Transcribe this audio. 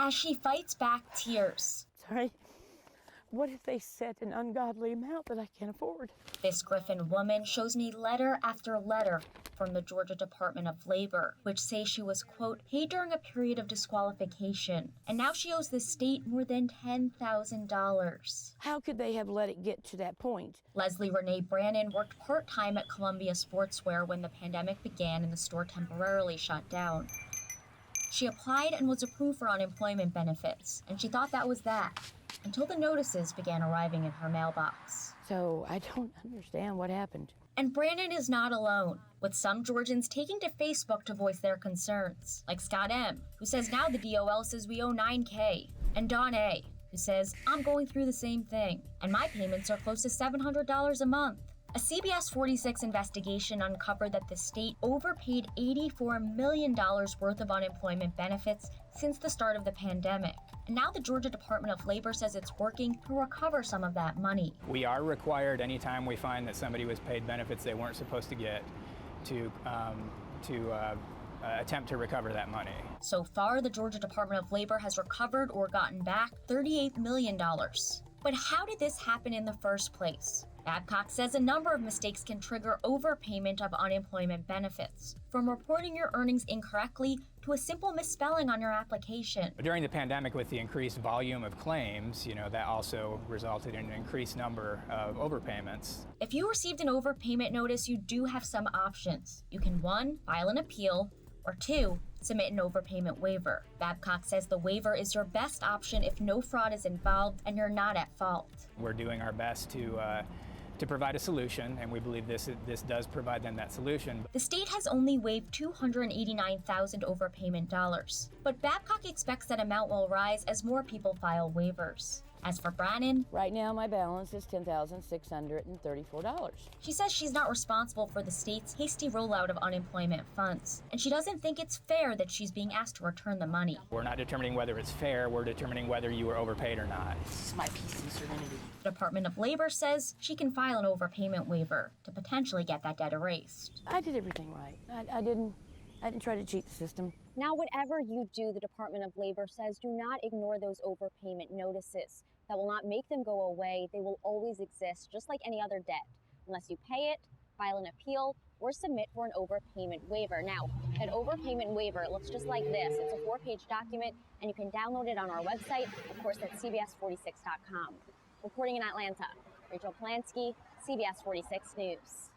as she fights back tears. Sorry. What if they set an ungodly amount that I can't afford? This Griffin woman shows me letter after letter from the Georgia Department of Labor, which say she was, quote, paid during a period of disqualification, and now she owes the state more than $10,000. How could they have let it get to that point? Leslie Renee Brannon worked part-time at Columbia Sportswear when the pandemic began and the store temporarily shut down. She applied and was approved for unemployment benefits, and she thought that was that, until the notices began arriving in her mailbox. So I don't understand what happened. And Brannon is not alone, with some Georgians taking to Facebook to voice their concerns, like Scott M., who says now the DOL says we owe $9K, and Dawn A., who says, I'm going through the same thing, and my payments are close to $700 a month. A CBS 46 investigation uncovered that the state overpaid $84 million worth of unemployment benefits since the start of the pandemic. And now the Georgia Department of Labor says it's working to recover some of that money. We are required anytime we find that somebody was paid benefits they weren't supposed to get to attempt to recover that money. So far, the Georgia Department of Labor has recovered or gotten back $38 million. But how did this happen in the first place? Babcock says a number of mistakes can trigger overpayment of unemployment benefits, from reporting your earnings incorrectly to a simple misspelling on your application. During the pandemic, with the increased volume of claims, that also resulted in an increased number of overpayments. If you received an overpayment notice, you do have some options. You can 1, file an appeal, or 2, submit an overpayment waiver. Babcock says the waiver is your best option if no fraud is involved and you're not at fault. We're doing our best to provide a solution, and we believe this does provide them that solution. The state has only waived $289,000 overpayment dollars, but Babcock expects that amount will rise as more people file waivers. As for Brannon, right now my balance is $10,634. She says she's not responsible for the state's hasty rollout of unemployment funds, and she doesn't think it's fair that she's being asked to return the money. We're not determining whether it's fair, we're determining whether you were overpaid or not. This is my peace and serenity. The Department of Labor says she can file an overpayment waiver to potentially get that debt erased. I did everything right. I didn't try to cheat the system. Now, whatever you do, the Department of Labor says do not ignore those overpayment notices. That will not make them go away. They will always exist, just like any other debt, unless you pay it, file an appeal, or submit for an overpayment waiver. Now, an overpayment waiver, it looks just like this. It's a 4-page document, and you can download it on our website, of course, at cbs46.com. Reporting in Atlanta, Rachel Polanski, CBS 46 News.